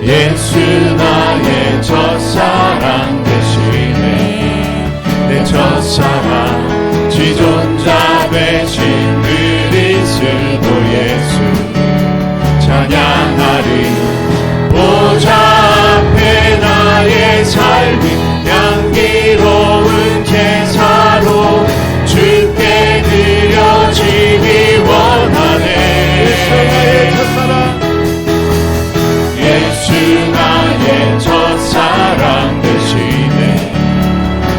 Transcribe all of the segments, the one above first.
예수 나의 첫사랑 되시네. 내 첫사랑 지존자 되신 그리스도 예수 찬양하리. 보좌 앞에 나의 삶이 향기로운 제사로 주께 드려지기 원하네. 예수 나의 첫사랑, 예수 나의 첫사랑 되시네.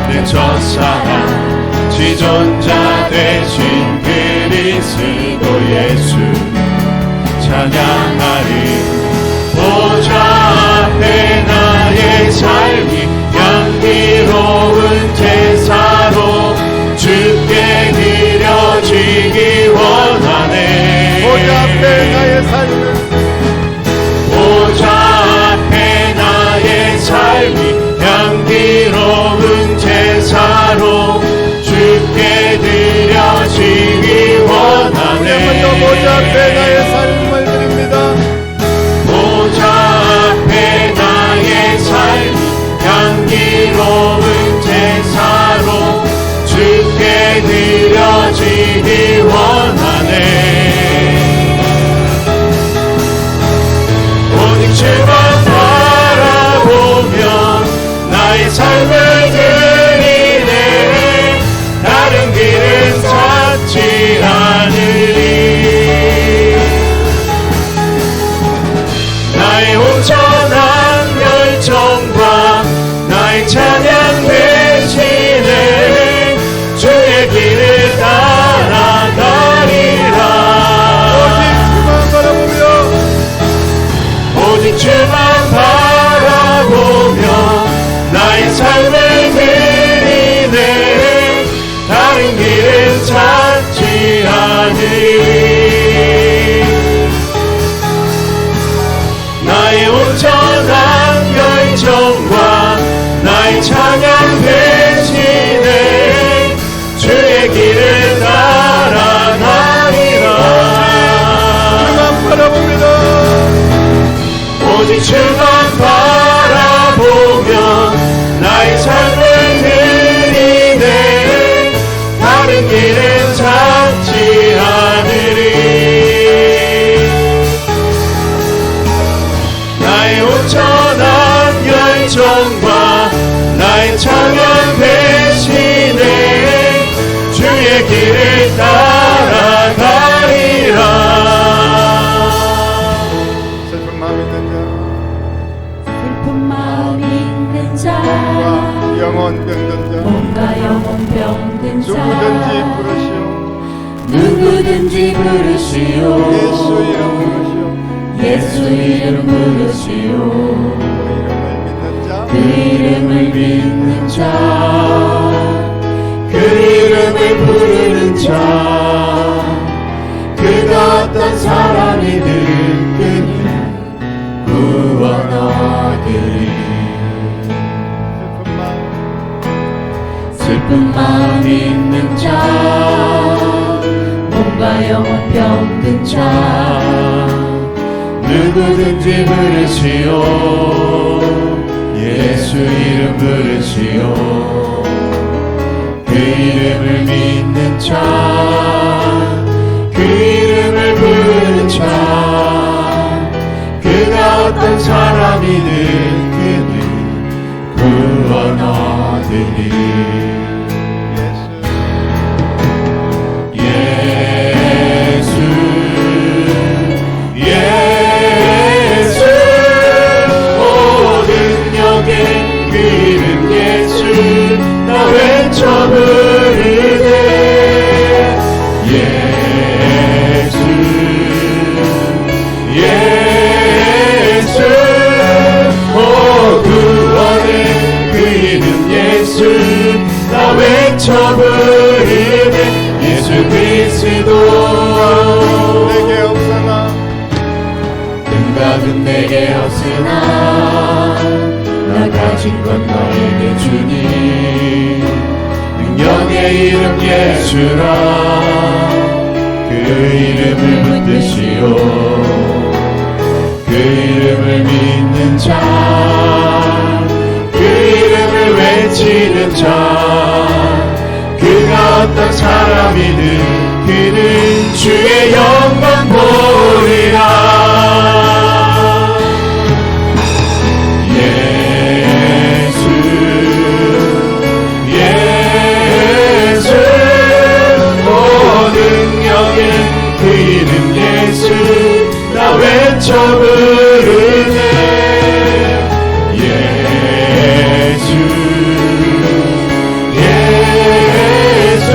내 첫사랑 지존자 되신 그리스도 예수 찬양하리. 보좌 앞에 나의 삶이 향기로운 제사로 주께 드려지기 원하네. 보좌 앞에 나의 삶은, 보좌 앞에 나의 삶이 향기로운 제사로 주께 드려지기 원하네. 먼저 보좌 앞에 나의 삶을 드립니다. 보좌 앞에 나의 삶이 향기로운 제사로 주께 드려지기 원하네. 오직 주만 바라보며 나의 삶을 드리네. 다른 길은 찾지 않으리. 나의 온전한 열정과 나의 찬양 대신에 주의 길을 따라가리라. 오직 주만 바라보며 나의 삶을 드리네. 다른 길은 찾지 않으리. 나의 온전한 열정과 나의 찬양 대신에 주의 길을 따라가리라. 주만 바라봅니다. 오직 주만 바라보며 나의 삶을 드리네. 다른 길은 찾지 않으리. 나의 온전한 열정과 나의 찬양 대신에 주의 길을 따라가리라. 슬픈 마음 있는 슬픈 마음 있는 자, 자, 영혼 병든 자, 몸과 영혼 병든 자, 누구든지 부르시오. 누구든지 부르시오. 예수 이름 부르시오. 예수 이름 부르시오. 그 이름을 믿는 자, 그 이름을 부르는 자, 그가 어떤 사람이든 그는 구원 얻으리. 슬픈 마음 있는 자, 몸과 영혼 병든 자, 누구든지 부르시오. 예수 이름 부르시오. 그 이름을 믿는 자, 그 이름을 부르는 자, 그가 어떤 사람이든 그는 구원 얻으리. 외쳐 부르네. 예수 예수 오 구원의 그 이름 예수 나 외쳐 부르네. 예수 그리스도 내게 없으나 응답은 내게 없으나 나 가진 건 너에게 주니 능력의 이름 예수라 그 이름을 붙드시오 그 이름을 믿는 자 그 이름을 외치는 자 그가 어떤 사람이든 그는 주의 영광 보리라 예수 예수 모든 영의 그 이름 예수 나 외쳐 부르네 예수 예수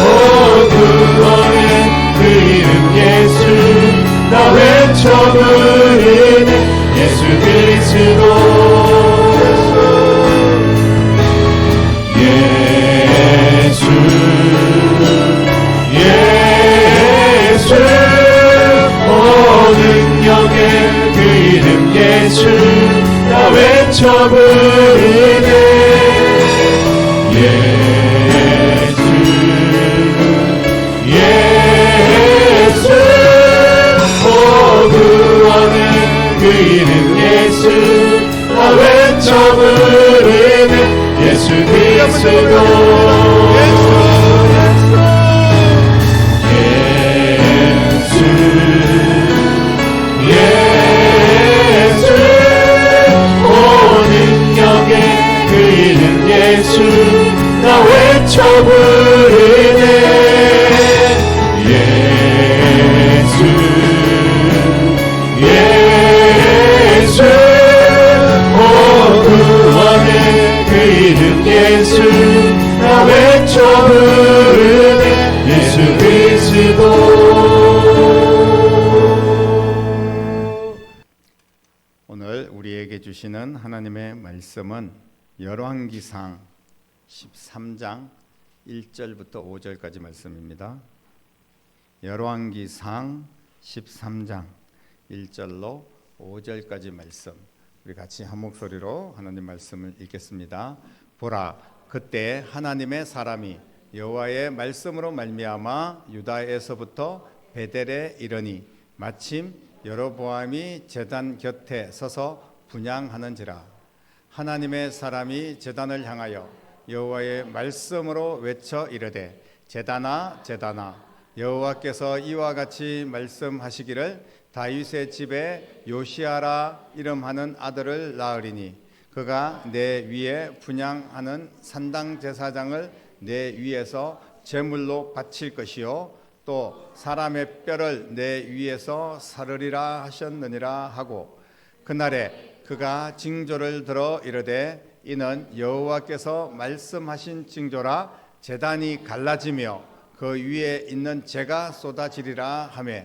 오 구원의 그 이름 예수 나 외쳐 부르네 예수 그리스도 예수 예수 모든 영의 그 이름 예수 나 외쳐 부르네 예수 예수 오 구원의 그 이름 예수 나 외쳐 부르네 예수 그리스도 예수 모든 영의 그 이름 예수 나 외쳐 부르네 예수 예수 오 구원의 그 이름 예수 나 외쳐 부르네 예수 그리스도 오늘 우리에게 주시는 하나님의 말씀은 열왕기상 13장 1절부터 5절까지 말씀입니다. 열왕기상 13장 1절로 5절까지 말씀 우리 같이 한 목소리로 하나님 말씀을 읽겠습니다. 보라 그때 하나님의 사람이 여호와의 말씀으로 말미암아 유다에서부터 베델에 이르니 마침 여로보암이 제단 곁에 서서 분향하는지라 하나님의 사람이 제단을 향하여 여호와의 말씀으로 외쳐 이르되 제단아 제단아 여호와께서 이와 같이 말씀하시기를 다윗의 집에 요시아라 이름하는 아들을 낳으리니 그가 내 위에 분향하는 산당 제사장을 내 위에서 제물로 바칠 것이요 또 사람의 뼈를 내 위에서 사르리라 하셨느니라 하고 그날에 그가 징조를 들어 이르되 이는 여호와께서 말씀하신 징조라 제단이 갈라지며 그 위에 있는 재가 쏟아지리라 하며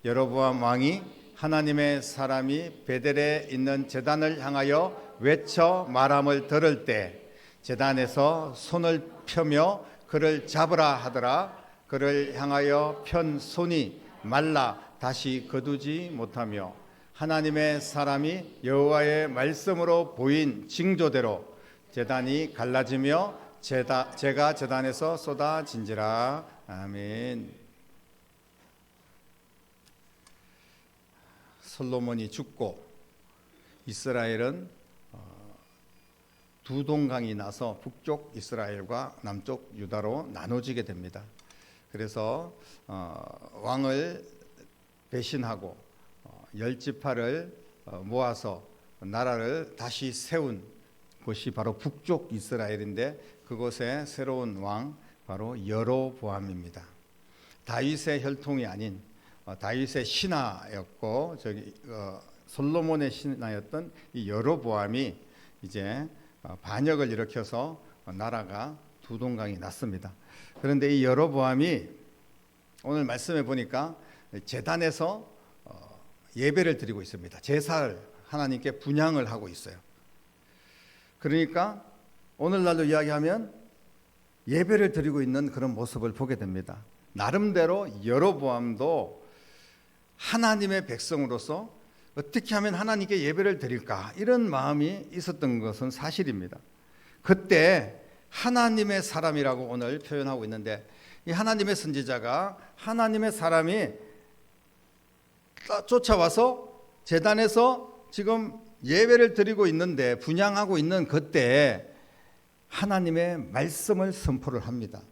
여로보암 왕이 하나님의 사람이 베델에 있는 제단을 향하여 외쳐 말함을 들을 때 제단에서 손을 펴며 그를 잡으라 하더라 그를 향하여 편 손이 말라 다시 거두지 못하며 하나님의 사람이 여호와의 말씀으로 보인 징조대로 제단이 갈라지며 재가 제단에서 쏟아진지라. 아멘. 솔로몬이 죽고 이스라엘은 두 동강이 나서 북쪽 이스라엘과 남쪽 유다로 나눠지게 됩니다. 그래서 왕을 배신하고 열 지파를 모아서 나라를 다시 세운 곳이 바로 북쪽 이스라엘인데 그곳의 새로운 왕 바로 여로보암입니다. 다윗의 혈통이 아닌 다윗의 신하였고 솔로몬의 신하였던 이 여로보암이 이제 반역을 일으켜서 나라가 두 동강이 났습니다. 그런데 이 여로보암이 오늘 말씀해 보니까 제단에서 예배를 드리고 있습니다. 제사를 하나님께 분향을 하고 있어요. 그러니까 오늘날로 이야기하면 예배를 드리고 있는 그런 모습을 보게 됩니다. 나름대로 여로보암도 하나님의 백성으로서 어떻게 하면 하나님께 예배를 드릴까 이런 마음이 있었던 것은 사실입니다. 그때 하나님의 사람이라고 오늘 표현하고 있는데, 이 하나님의 선지자가 하나님의 사람이 쫓아와서 제단에서 지금 예배를 드리고 있는데, 분향하고 있는 그때 하나님의 말씀을 선포를 합니다.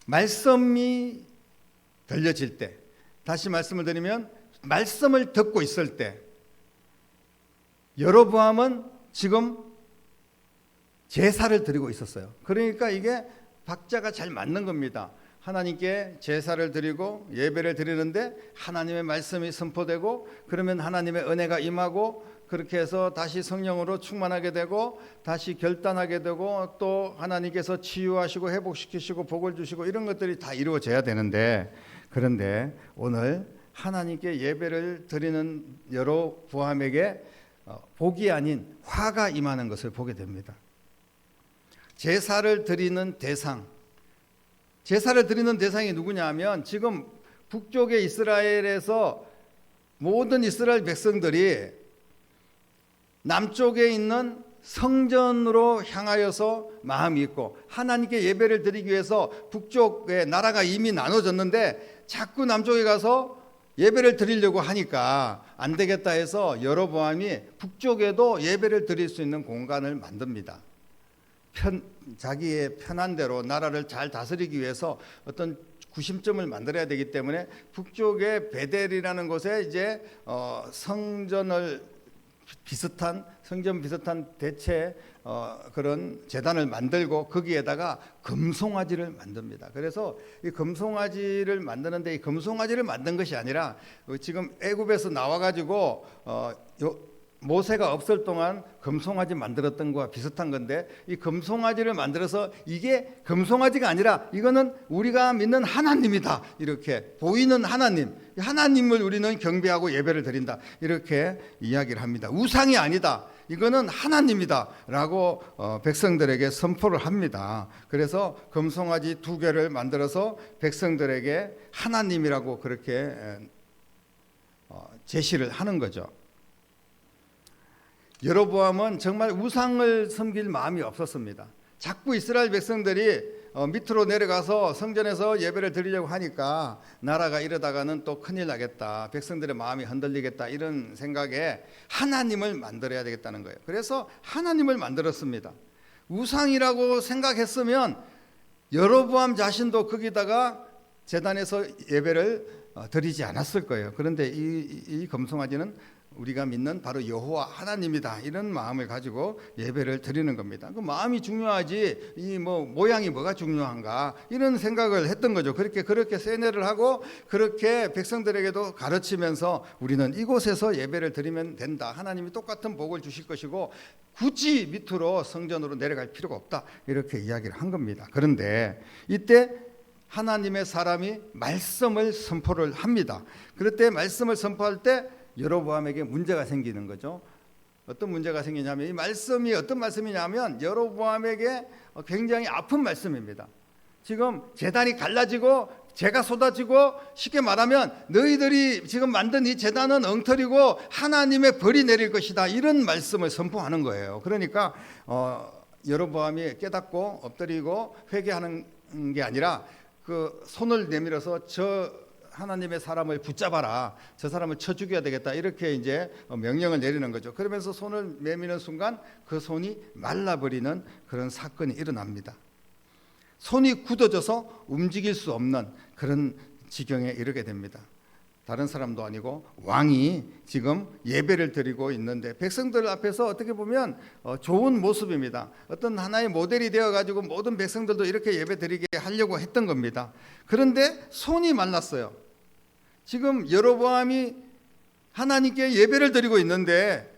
말씀이 들려질 때, 다시 말씀을 드리면 말씀을 듣고 있을 때, 여로보암은 지금 제사를 드리고 있었어요. 그러니까 이게 박자가 잘 맞는 겁니다. 하나님께 제사를 드리고 예배를 드리는데 하나님의 말씀이 선포되고, 그러면 하나님의 은혜가 임하고, 그렇게 해서 다시 성령으로 충만하게 되고, 다시 결단하게 되고, 또 하나님께서 치유하시고 회복시키시고 복을 주시고, 이런 것들이 다 이루어져야 되는데, 그런데 오늘 하나님께 예배를 드리는 여로보암에게 복이 아닌 화가 임하는 것을 보게 됩니다. 제사를 드리는 대상, 제사를 드리는 대상이 누구냐 하면, 지금 북쪽의 이스라엘에서 모든 이스라엘 백성들이 남쪽에 있는 성전으로 향하여서 마음이 있고, 하나님께 예배를 드리기 위해서 북쪽의 나라가 이미 나눠졌는데 자꾸 남쪽에 가서 예배를 드리려고 하니까 안 되겠다 해서 여로보암이 북쪽에도 예배를 드릴 수 있는 공간을 만듭니다. 자기의 편한 대로 나라를 잘 다스리기 위해서 어떤 구심점을 만들어야 되기 때문에 북쪽의 베델이라는 곳에 이제 성전 비슷한 대체 그런 제단을 만들고, 거기에다가 금송아지를 만듭니다. 그래서 이 금송아지를 만드는데, 이 금송아지를 만든 것이 아니라 지금 애굽에서 나와가지고 모세가 없을 동안 금송아지 만들었던 거와 비슷한 건데, 이 금송아지를 만들어서 이게 금송아지가 아니라 이거는 우리가 믿는 하나님이다, 이렇게 보이는 하나님을 우리는 경배하고 예배를 드린다, 이렇게 이야기를 합니다. 우상이 아니다, 이거는 하나님이다 라고 백성들에게 선포를 합니다. 그래서 금송아지 2개를 만들어서 백성들에게 하나님이라고 그렇게 제시를 하는 거죠. 여로보암은 정말 우상을 섬길 마음이 없었습니다. 자꾸 이스라엘 백성들이 밑으로 내려가서 성전에서 예배를 드리려고 하니까 나라가 이러다가는 또 큰일 나겠다, 백성들의 마음이 흔들리겠다, 이런 생각에 하나님을 만들어야 되겠다는 거예요. 그래서 하나님을 만들었습니다. 우상이라고 생각했으면 여로보암 자신도 거기다가 제단에서 예배를 드리지 않았을 거예요. 그런데 이 금송아지는 우리가 믿는 바로 여호와 하나님이다, 이런 마음을 가지고 예배를 드리는 겁니다. 그 마음이 중요하지 이 모양이 뭐가 중요한가, 이런 생각을 했던 거죠. 그렇게 세뇌를 하고 그렇게 백성들에게도 가르치면서 우리는 이곳에서 예배를 드리면 된다, 하나님이 똑같은 복을 주실 것이고 굳이 밑으로 성전으로 내려갈 필요가 없다, 이렇게 이야기를 한 겁니다. 그런데 이때 하나님의 사람이 말씀을 선포를 합니다. 그럴 때 말씀을 선포할 때 여로보암에게 문제가 생기는 거죠. 어떤 문제가 생기냐면, 이 말씀이 어떤 말씀이냐면 여로보암에게 굉장히 아픈 말씀입니다. 지금 제단이 갈라지고 재가 쏟아지고, 쉽게 말하면 너희들이 지금 만든 이 제단은 엉터리고 하나님의 벌이 내릴 것이다, 이런 말씀을 선포하는 거예요. 그러니까 여로보암이 깨닫고 엎드리고 회개하는 게 아니라 그 손을 내밀어서 저 하나님의 사람을 붙잡아라, 저 사람을 쳐 죽여야 되겠다, 이렇게 이제 명령을 내리는 거죠. 그러면서 손을 내미는 순간 그 손이 말라버리는 그런 사건이 일어납니다. 손이 굳어져서 움직일 수 없는 그런 지경에 이르게 됩니다. 다른 사람도 아니고 왕이 지금 예배를 드리고 있는데, 백성들 앞에서 어떻게 보면 좋은 모습입니다. 어떤 하나의 모델이 되어가지고 모든 백성들도 이렇게 예배 드리게 하려고 했던 겁니다. 그런데 손이 말랐어요. 지금 여로보암이 하나님께 예배를 드리고 있는데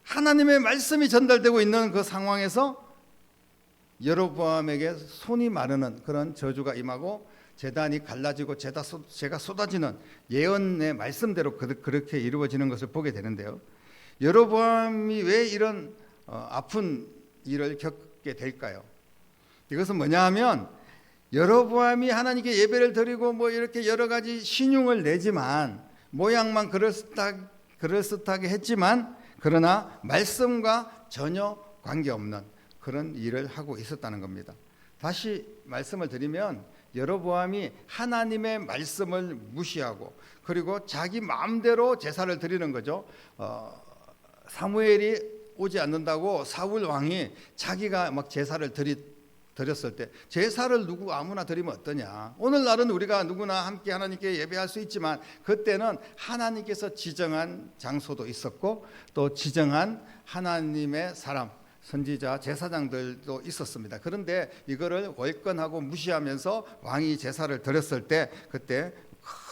하나님의 말씀이 전달되고 있는 그 상황에서 여로보암에게 손이 마르는 그런 저주가 임하고 제단이 갈라지고 재가 쏟아지는 예언의 말씀대로 그렇게 이루어지는 것을 보게 되는데요. 여로보암이 왜 이런 아픈 일을 겪게 될까요? 이것은 뭐냐 하면, 여로보암이 하나님께 예배를 드리고 이렇게 여러 가지 신용을 내지만, 모양만 그럴듯하게 했지만, 그러나 말씀과 전혀 관계없는 그런 일을 하고 있었다는 겁니다. 다시 말씀을 드리면 여로보암이 하나님의 말씀을 무시하고 그리고 자기 마음대로 제사를 드리는 거죠. 사무엘이 오지 않는다고 사울 왕이 자기가 막 제사를 드렸을 때 제사를 누구 아무나 드리면 어떠냐. 오늘날은 우리가 누구나 함께 하나님께 예배할 수 있지만 그때는 하나님께서 지정한 장소도 있었고 또 지정한 하나님의 사람 선지자 제사장들도 있었습니다. 그런데 이거를 월권하고 무시하면서 왕이 제사를 드렸을 때 그때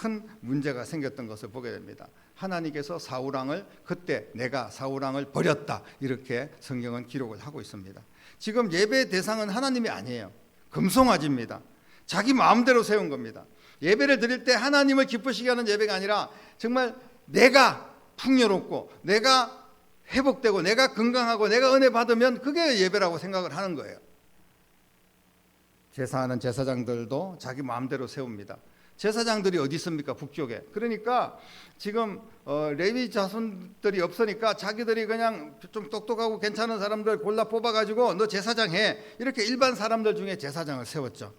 큰 문제가 생겼던 것을 보게 됩니다. 하나님께서 사울왕을 그때 내가 사울왕을 버렸다 이렇게 성경은 기록을 하고 있습니다. 지금 예배 대상은 하나님이 아니에요. 금송아지입니다. 자기 마음대로 세운 겁니다. 예배를 드릴 때 하나님을 기쁘시게 하는 예배가 아니라 정말 내가 풍요롭고 내가 회복되고 내가 건강하고 내가 은혜 받으면 그게 예배라고 생각을 하는 거예요. 제사하는 제사장들도 자기 마음대로 세웁니다. 제사장들이 어디 있습니까? 북쪽에. 그러니까 지금 레위 자손들이 없으니까 자기들이 그냥 좀 똑똑하고 괜찮은 사람들 골라 뽑아가지고 너 제사장 해 이렇게 일반 사람들 중에 제사장을 세웠죠.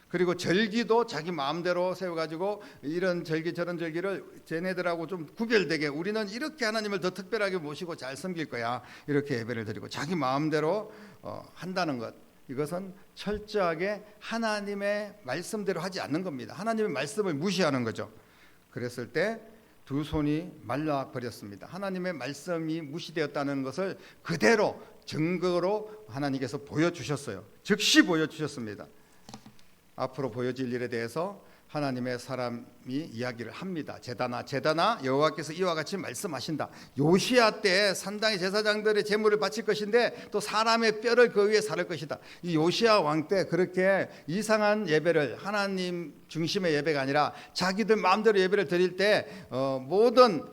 그리고 절기도 자기 마음대로 세워가지고 이런 절기 저런 절기를 쟤네들하고 좀 구별되게 우리는 이렇게 하나님을 더 특별하게 모시고 잘 섬길 거야 이렇게 예배를 드리고 자기 마음대로 한다는 것, 이것은 철저하게 하나님의 말씀대로 하지 않는 겁니다. 하나님의 말씀을 무시하는 거죠. 그랬을 때 두 손이 말라버렸습니다. 하나님의 말씀이 무시되었다는 것을 그대로 증거로 하나님께서 보여주셨어요. 즉시 보여주셨습니다. 앞으로 보여질 일에 대해서 하나님의 사람이 이야기를 합니다. 제다나 여호와께서 이와 같이 말씀하신다. 요시야 때 산당의 제사장들의 제물을 바칠 것인데 또 사람의 뼈를 그 위에 사를 것이다. 이 요시야 왕 때 그렇게 이상한 예배를 하나님 중심의 예배가 아니라 자기들 마음대로 예배를 드릴 때 모든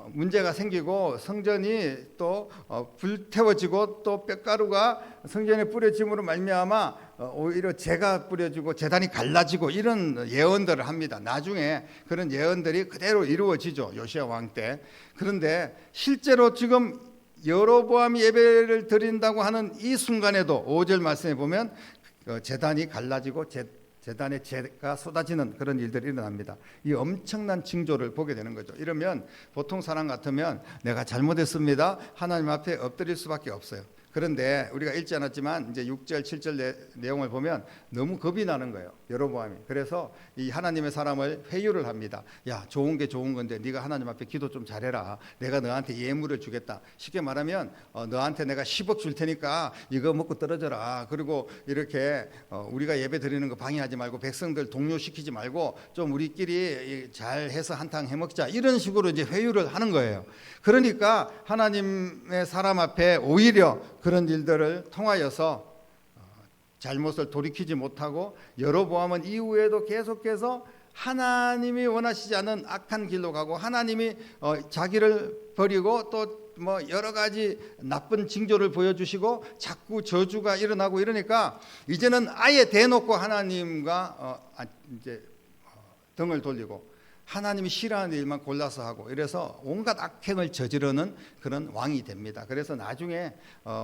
문제가 생기고 성전이 또 불태워지고 또 뼈가루가 성전에 뿌려짐으로 말미암아 오히려 재가 뿌려지고 제단이 갈라지고 이런 예언들을 합니다. 나중에 그런 예언들이 그대로 이루어지죠. 요시야 왕 때. 그런데 실제로 지금 여로보암이 예배를 드린다고 하는 이 순간에도 5절 말씀에 보면 제단이 갈라지고 제단에 재가 쏟아지는 그런 일들이 일어납니다. 이 엄청난 징조를 보게 되는 거죠. 이러면 보통 사람 같으면 내가 잘못했습니다. 하나님 앞에 엎드릴 수밖에 없어요. 그런데 우리가 읽지 않았지만 이제 6절, 7절 내용을 보면 너무 겁이 나는 거예요. 여로보암이. 그래서 이 하나님의 사람을 회유를 합니다. 야, 좋은 게 좋은 건데 네가 하나님 앞에 기도 좀 잘해라. 내가 너한테 예물을 주겠다. 쉽게 말하면 너한테 내가 10억 줄 테니까 이거 먹고 떨어져라. 그리고 이렇게 우리가 예배 드리는 거 방해하지 말고 백성들 동요시키지 말고 좀 우리끼리 잘해서 한탕 해먹자. 이런 식으로 이제 회유를 하는 거예요. 그러니까 하나님의 사람 앞에 오히려 그런 일들을 통하여서 잘못을 돌이키지 못하고 여로보암은 이후에도 계속해서 하나님이 원하시지 않는 악한 길로 가고 하나님이 자기를 버리고 또 뭐 여러 가지 나쁜 징조를 보여주시고 자꾸 저주가 일어나고 이러니까 이제는 아예 대놓고 하나님과 이제 등을 돌리고 하나님이 싫어하는 일만 골라서 하고 이래서 온갖 악행을 저지르는 그런 왕이 됩니다. 그래서 나중에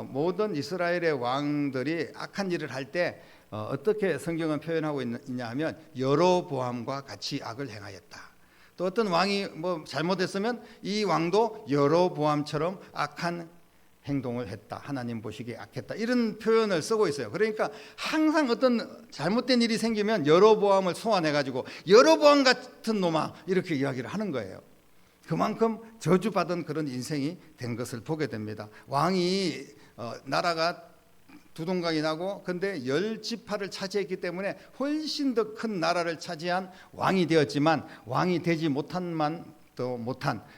모든 이스라엘의 왕들이 악한 일을 할 때 어떻게 성경은 표현하고 있냐 하면 여로보암과 같이 악을 행하였다. 또 어떤 왕이 뭐 잘못했으면 이 왕도 여로보암처럼 악한 행동을 했다. 하나님 보시기에 악했다. 이런 표현을 쓰고 있어요. 그러니까 항상 어떤 잘못된 일이 생기면 여로보암을 소환해가지고 여로보암 같은 놈아 이렇게 이야기를 하는 거예요. 그만큼 저주받은 그런 인생이 된 것을 보게 됩니다. 왕이 나라가 두동강이 나고 근데 10지파를 차지했기 때문에 훨씬 더 큰 나라를 차지한 왕이 되었지만 왕이 되지 못한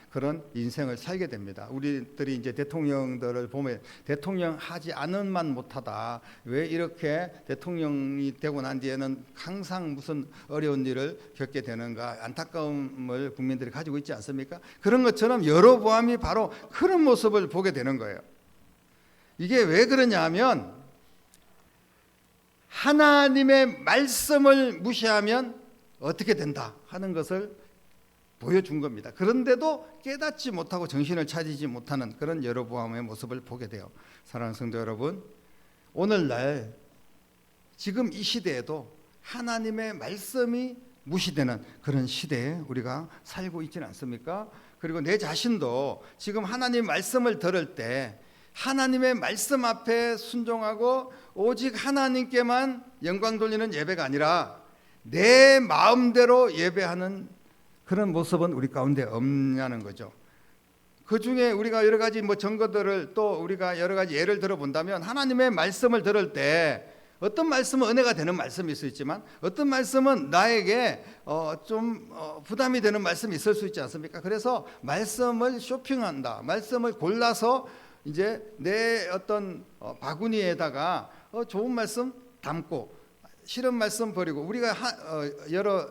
그런 인생을 살게 됩니다. 우리들이 이제 대통령들을 보면 대통령 하지 않은 만 못하다. 왜 이렇게 대통령이 되고 난 뒤에는 항상 무슨 어려운 일을 겪게 되는가 안타까움을 국민들이 가지고 있지 않습니까? 그런 것처럼 여로보암이 바로 그런 모습을 보게 되는 거예요. 이게 왜 그러냐 하면 하나님의 말씀을 무시하면 어떻게 된다 하는 것을 보여준 겁니다. 그런데도 깨닫지 못하고 정신을 차리지 못하는 그런 여로보암의 모습을 보게 돼요. 사랑하는 성도 여러분, 오늘날 지금 이 시대에도 하나님의 말씀이 무시되는 그런 시대에 우리가 살고 있지는 않습니까? 그리고 내 자신도 지금 하나님 말씀을 들을 때 하나님의 말씀 앞에 순종하고 오직 하나님께만 영광 돌리는 예배가 아니라 내 마음대로 예배하는 그런 모습은 우리 가운데 없냐는 거죠. 그 중에 우리가 여러 가지 증거들을 또 우리가 여러 가지 예를 들어 본다면 하나님의 말씀을 들을 때 어떤 말씀은 은혜가 되는 말씀이 있을 수 있지만 어떤 말씀은 나에게 좀 부담이 되는 말씀이 있을 수 있지 않습니까? 그래서 말씀을 쇼핑한다. 말씀을 골라서 이제 내 어떤 바구니에다가 좋은 말씀 담고 싫은 말씀 버리고 우리가 여러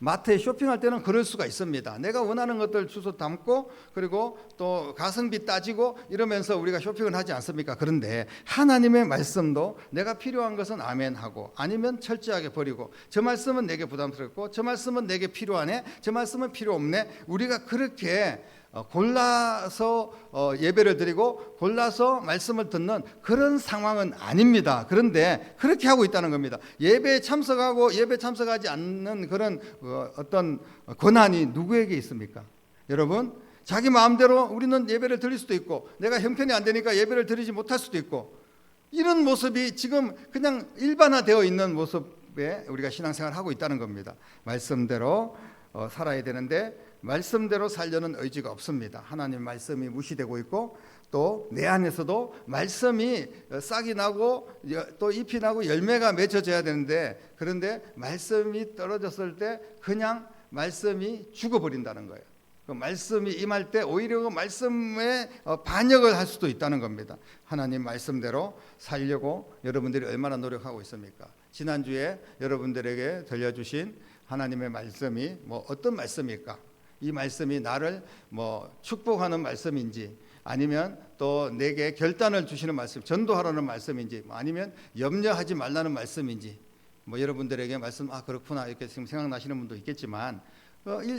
마트에 쇼핑할 때는 그럴 수가 있습니다. 내가 원하는 것들 주소 담고 그리고 또 가성비 따지고 이러면서 우리가 쇼핑을 하지 않습니까? 그런데 하나님의 말씀도 내가 필요한 것은 아멘 하고 아니면 철저하게 버리고 저 말씀은 내게 부담스럽고 저 말씀은 내게 필요하네 저 말씀은 필요 없네 우리가 그렇게 골라서 예배를 드리고 골라서 말씀을 듣는 그런 상황은 아닙니다. 그런데 그렇게 하고 있다는 겁니다. 예배에 참석하고 예배 참석하지 않는 그런 어떤 권한이 누구에게 있습니까? 여러분 자기 마음대로 우리는 예배를 드릴 수도 있고 내가 형편이 안 되니까 예배를 드리지 못할 수도 있고 이런 모습이 지금 그냥 일반화되어 있는 모습에 우리가 신앙생활을 하고 있다는 겁니다. 말씀대로 살아야 되는데 말씀대로 살려는 의지가 없습니다. 하나님 말씀이 무시되고 있고 또 내 안에서도 말씀이 싹이 나고 또 잎이 나고 열매가 맺어져야 되는데 그런데 말씀이 떨어졌을 때 그냥 말씀이 죽어버린다는 거예요. 그 말씀이 임할 때 오히려 그 말씀에 반역을 할 수도 있다는 겁니다. 하나님 말씀대로 살려고 여러분들이 얼마나 노력하고 있습니까? 지난주에 여러분들에게 들려주신 하나님의 말씀이 어떤 말씀일까? 이 말씀이 나를 축복하는 말씀인지 아니면 또 내게 결단을 주시는 말씀, 전도하라는 말씀인지 아니면 염려하지 말라는 말씀인지 여러분들에게 말씀 그렇구나 이렇게 지금 생각나시는 분도 있겠지만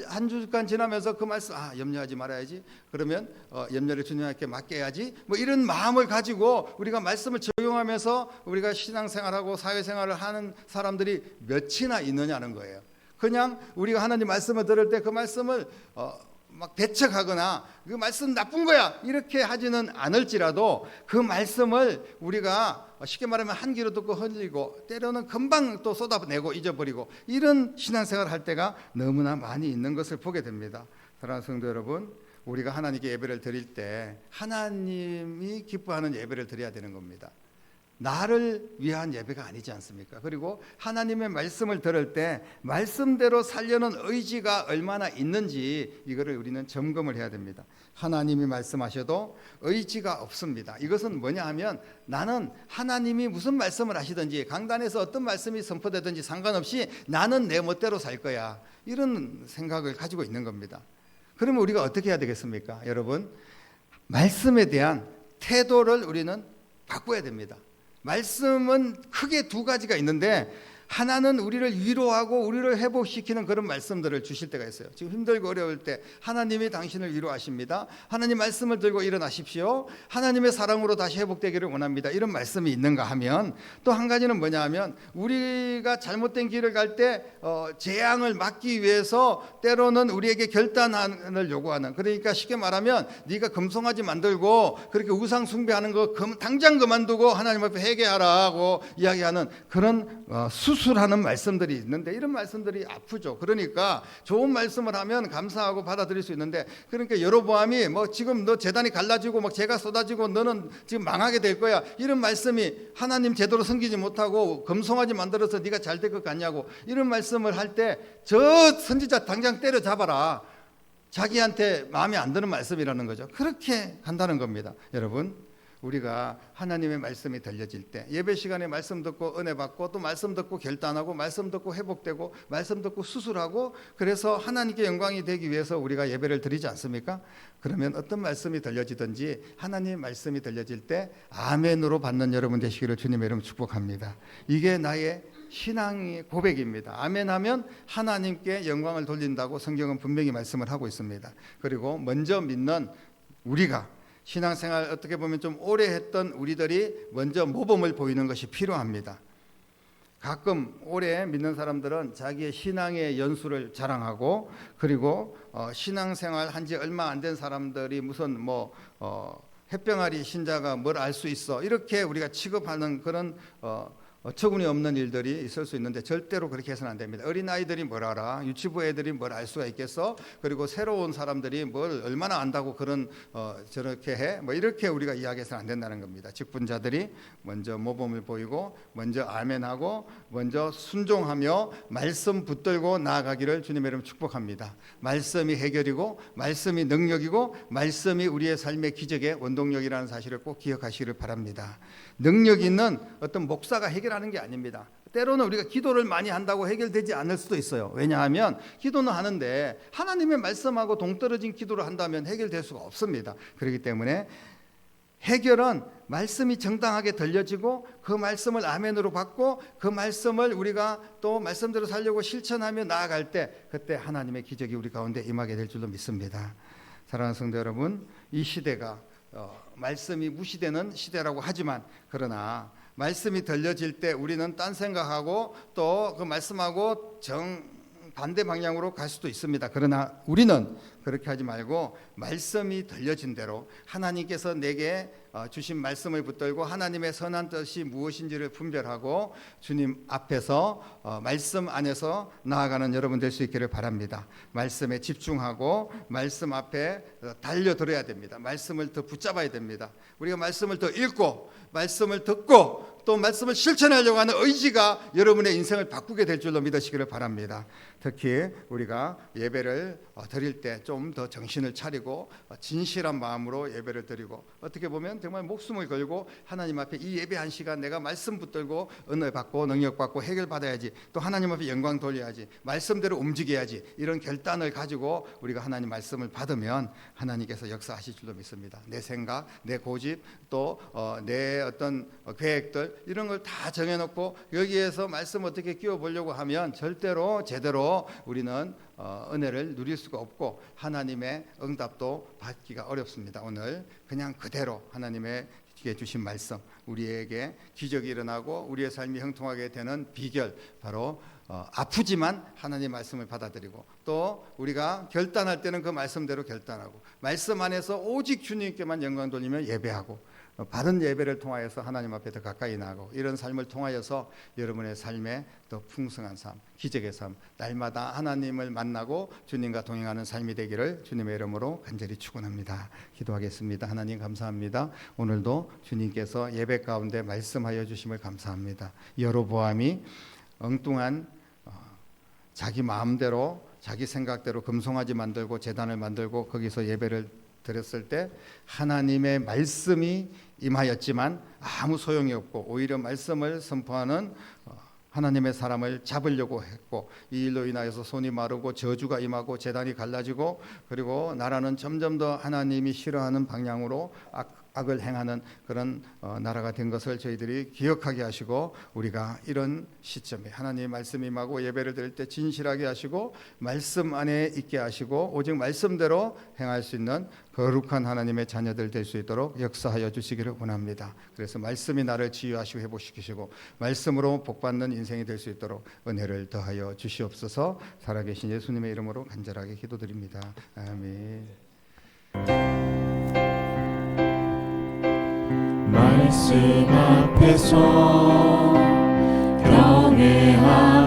한 주간 지나면서 그 말씀 염려하지 말아야지 그러면 염려를 주님께 맡겨야지 이런 마음을 가지고 우리가 말씀을 적용하면서 우리가 신앙생활하고 사회생활을 하는 사람들이 몇이나 있느냐는 거예요. 그냥 우리가 하나님 말씀을 들을 때 그 말씀을 막 배척하거나 그 말씀 나쁜 거야 이렇게 하지는 않을지라도 그 말씀을 우리가 쉽게 말하면 한 귀로 듣고 흘리고 때로는 금방 또 쏟아내고 잊어버리고 이런 신앙생활을 할 때가 너무나 많이 있는 것을 보게 됩니다. 사랑하는 성도 여러분, 우리가 하나님께 예배를 드릴 때 하나님이 기뻐하는 예배를 드려야 되는 겁니다. 나를 위한 예배가 아니지 않습니까? 그리고 하나님의 말씀을 들을 때 말씀대로 살려는 의지가 얼마나 있는지 이거를 우리는 점검을 해야 됩니다. 하나님이 말씀하셔도 의지가 없습니다. 이것은 뭐냐 하면 나는 하나님이 무슨 말씀을 하시든지 강단에서 어떤 말씀이 선포되든지 상관없이 나는 내 멋대로 살 거야 이런 생각을 가지고 있는 겁니다. 그러면 우리가 어떻게 해야 되겠습니까? 여러분 말씀에 대한 태도를 우리는 바꿔야 됩니다. 말씀은 크게 두 가지가 있는데 하나는 우리를 위로하고 우리를 회복시키는 그런 말씀들을 주실 때가 있어요. 지금 힘들고 어려울 때 하나님이 당신을 위로하십니다. 하나님 말씀을 들고 일어나십시오. 하나님의 사랑으로 다시 회복되기를 원합니다. 이런 말씀이 있는가 하면 또 한 가지는 뭐냐 하면 우리가 잘못된 길을 갈 때 재앙을 막기 위해서 때로는 우리에게 결단을 요구하는 그러니까 쉽게 말하면 네가 금송아지 만들고 그렇게 우상 숭배하는 거 당장 그만두고 하나님 앞에 회개하라고 이야기하는 그런 수술하는 말씀들이 있는데 이런 말씀들이 아프죠. 그러니까 좋은 말씀을 하면 감사하고 받아들일 수 있는데 그러니까 여로보암이 지금 너 재단이 갈라지고 재가 쏟아지고 너는 지금 망하게 될 거야 이런 말씀이 하나님 제대로 섬기지 못하고 금송아지 만들어서 네가 잘 될 것 같냐고 이런 말씀을 할 때 저 선지자 당장 때려잡아라 자기한테 마음에 안 드는 말씀이라는 거죠. 그렇게 한다는 겁니다. 여러분 우리가 하나님의 말씀이 들려질 때 예배 시간에 말씀 듣고 은혜 받고 또 말씀 듣고 결단하고 말씀 듣고 회복되고 말씀 듣고 수술하고 그래서 하나님께 영광이 되기 위해서 우리가 예배를 드리지 않습니까? 그러면 어떤 말씀이 들려지든지 하나님의 말씀이 들려질 때 아멘으로 받는 여러분 되시기를 주님의 이름으로 축복합니다. 이게 나의 신앙의 고백입니다. 아멘하면 하나님께 영광을 돌린다고 성경은 분명히 말씀을 하고 있습니다. 그리고 먼저 믿는 우리가 신앙생활 어떻게 보면 좀 오래 했던 우리들이 먼저 모범을 보이는 것이 필요합니다. 가끔 오래 믿는 사람들은 자기의 신앙의 연수를 자랑하고, 그리고 신앙생활 한지 얼마 안 된 사람들이 무슨 햇병아리 신자가 뭘 알 수 있어, 이렇게 우리가 취급하는 그런 어처구니 없는 일들이 있을 수 있는데, 절대로 그렇게 해서는 안 됩니다. 어린아이들이 뭘 알아? 유치부 애들이 뭘 알 수가 있겠어? 그리고 새로운 사람들이 뭘 얼마나 안다고 그런 저렇게 해? 이렇게 우리가 이야기해서는 안 된다는 겁니다. 직분자들이 먼저 모범을 보이고, 먼저 아멘하고, 먼저 순종하며 말씀 붙들고 나아가기를 주님의 이름으로 축복합니다. 말씀이 해결이고, 말씀이 능력이고, 말씀이 우리의 삶의 기적의 원동력이라는 사실을 꼭 기억하시기를 바랍니다. 능력 있는 어떤 목사가 해결하는 게 아닙니다. 때로는 우리가 기도를 많이 한다고 해결되지 않을 수도 있어요. 왜냐하면 기도는 하는데 하나님의 말씀하고 동떨어진 기도를 한다면 해결될 수가 없습니다. 그렇기 때문에 해결은 말씀이 정당하게 들려지고, 그 말씀을 아멘으로 받고, 그 말씀을 우리가 또 말씀대로 살려고 실천하며 나아갈 때, 그때 하나님의 기적이 우리 가운데 임하게 될 줄로 믿습니다. 사랑하는 성도 여러분, 이 시대가 말씀이 무시되는 시대라고 하지만, 그러나 말씀이 들려질 때 우리는 딴 생각하고 또 그 말씀하고 반대 방향으로 갈 수도 있습니다. 그러나 우리는 그렇게 하지 말고 말씀이 들려진 대로 하나님께서 내게 주신 말씀을 붙들고 하나님의 선한 뜻이 무엇인지를 분별하고 주님 앞에서 말씀 안에서 나아가는 여러분 될 수 있기를 바랍니다. 말씀에 집중하고 말씀 앞에 달려들어야 됩니다. 말씀을 더 붙잡아야 됩니다. 우리가 말씀을 더 읽고 말씀을 듣고 또 말씀을 실천하려고 하는 의지가 여러분의 인생을 바꾸게 될 줄로 믿으시기를 바랍니다. 특히 우리가 예배를 드릴 때 좀 더 정신을 차리고 진실한 마음으로 예배를 드리고, 어떻게 보면 정말 목숨을 걸고 하나님 앞에 이 예배 한 시간 내가 말씀 붙들고 은혜 받고 능력 받고 해결 받아야지, 또 하나님 앞에 영광 돌려야지, 말씀대로 움직여야지, 이런 결단을 가지고 우리가 하나님 말씀을 받으면 하나님께서 역사하실 줄로 믿습니다. 내 생각, 내 고집, 또 내 어떤 계획들, 이런 걸 다 정해놓고 여기에서 말씀 어떻게 끼워 보려고 하면 절대로 제대로 우리는 은혜를 누릴 수가 없고 하나님의 응답도 받기가 어렵습니다. 오늘 그냥 그대로 하나님의 주신 말씀, 우리에게 기적이 일어나고 우리의 삶이 형통하게 되는 비결, 바로 아프지만 하나님의 말씀을 받아들이고, 또 우리가 결단할 때는 그 말씀대로 결단하고, 말씀 안에서 오직 주님께만 영광 돌리며 예배하고, 바른 예배를 통하여서 하나님 앞에 더 가까이 나가고, 이런 삶을 통하여서 여러분의 삶에 더 풍성한 삶, 기적의 삶, 날마다 하나님을 만나고 주님과 동행하는 삶이 되기를 주님의 이름으로 간절히 축원합니다. 기도하겠습니다. 하나님 감사합니다. 오늘도 주님께서 예배 가운데 말씀하여 주심을 감사합니다. 여로보암이 엉뚱한 자기 마음대로 자기 생각대로 금송아지 만들고 제단을 만들고 거기서 예배를 드렸을 때 하나님의 말씀이 임하였지만 아무 소용이 없고, 오히려 말씀을 선포하는 하나님의 사람을 잡으려고 했고, 이 일로 인하여서 손이 마르고 저주가 임하고 제단이 갈라지고, 그리고 나라는 점점 더 하나님이 싫어하는 방향으로 악을 행하는 그런 나라가 된 것을 저희들이 기억하게 하시고, 우리가 이런 시점에 하나님의 말씀이 임하고 예배를 드릴 때 진실하게 하시고 말씀 안에 있게 하시고 오직 말씀대로 행할 수 있는 거룩한 하나님의 자녀들 될 수 있도록 역사하여 주시기를 원합니다. 그래서 말씀이 나를 치유하시고 회복시키시고 말씀으로 복받는 인생이 될 수 있도록 은혜를 더하여 주시옵소서. 살아계신 예수님의 이름으로 간절하게 기도드립니다. 아멘. 말씀 앞에서 경외함으로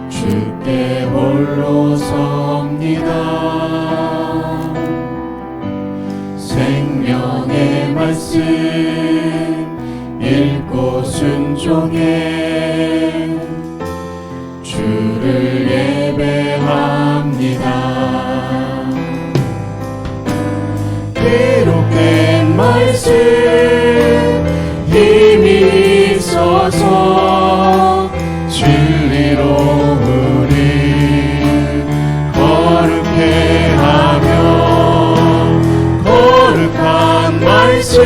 주께 홀로 섭니다. 생명의 말씀 읽고 순종해 주를 예배합니다. 기록된 말씀 힘이 있어서 진리로 우리 거룩해 하며, 거룩한 말씀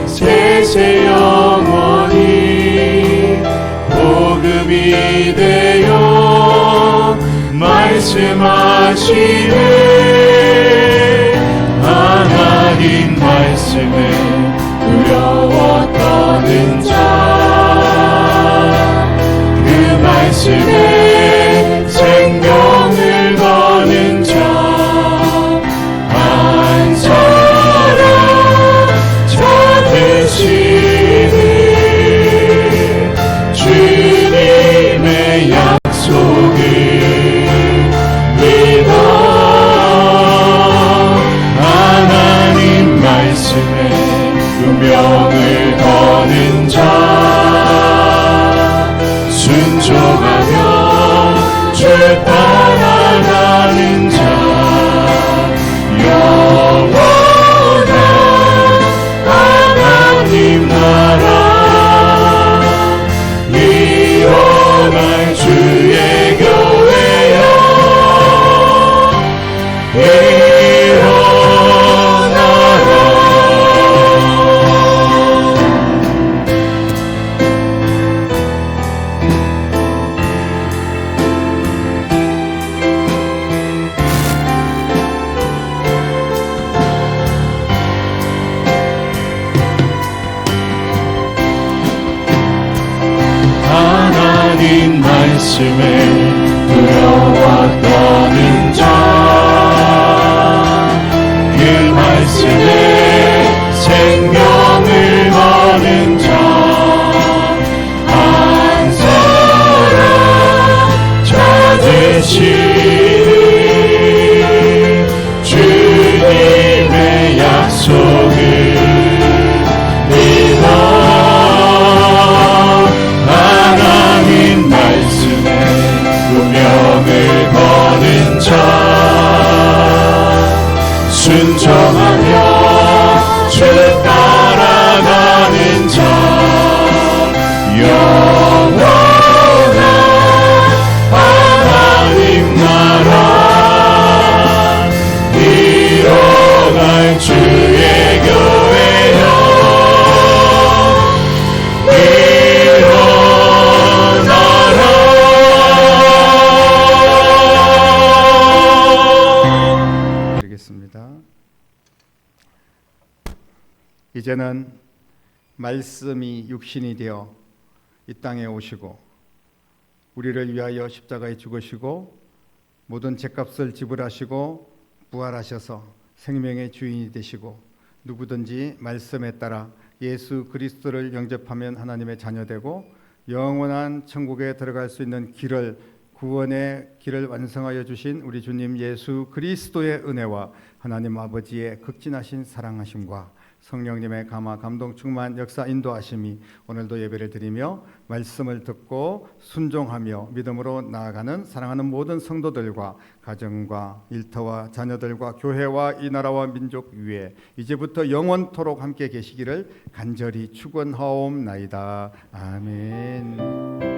세세 영원히 복음이 되어 말씀하시네. 말씀에 두려워 떠는 자그 말씀에 생명을 거는 자 한 사람 찾으시니 주님의 약속을 믿어 하나님 말씀에 운명을 거는 자 순종하며 주 따라가는 자 영원한 하나님 나라 일어날 주의 교회여 하나님 말씀에 두려워 떠는 자그 말씀에 생명을 거는 자 한 사람 찾으시니 주님의 약속을 믿어 하나님 말씀에 운명을 거는 자 순종하며 주 따라가는 자 영원한 하나님 나라 일어날 주의 교회여 드리겠습니다. 이제는 말씀이 육신이 되어 이 땅에 오시고 우리를 위하여 십자가에 죽으시고 모든 죄값을 지불하시고 부활하셔서 생명의 주인이 되시고 누구든지 말씀에 따라 예수 그리스도를 영접하면 하나님의 자녀되고 영원한 천국에 들어갈 수 있는 길을 구원의 길을 완성하여 주신 우리 주님 예수 그리스도의 은혜와 하나님 아버지의 극진하신 사랑하심과 성령님의 감화 감동 충만 역사 인도하심이 오늘도 예배를 드리며 말씀을 듣고 순종하며 믿음으로 나아가는 사랑하는 모든 성도들과 가정과 일터와 자녀들과 교회와 이 나라와 민족 위에 이제부터 영원토록 함께 계시기를 간절히 축원하옵나이다. 아멘.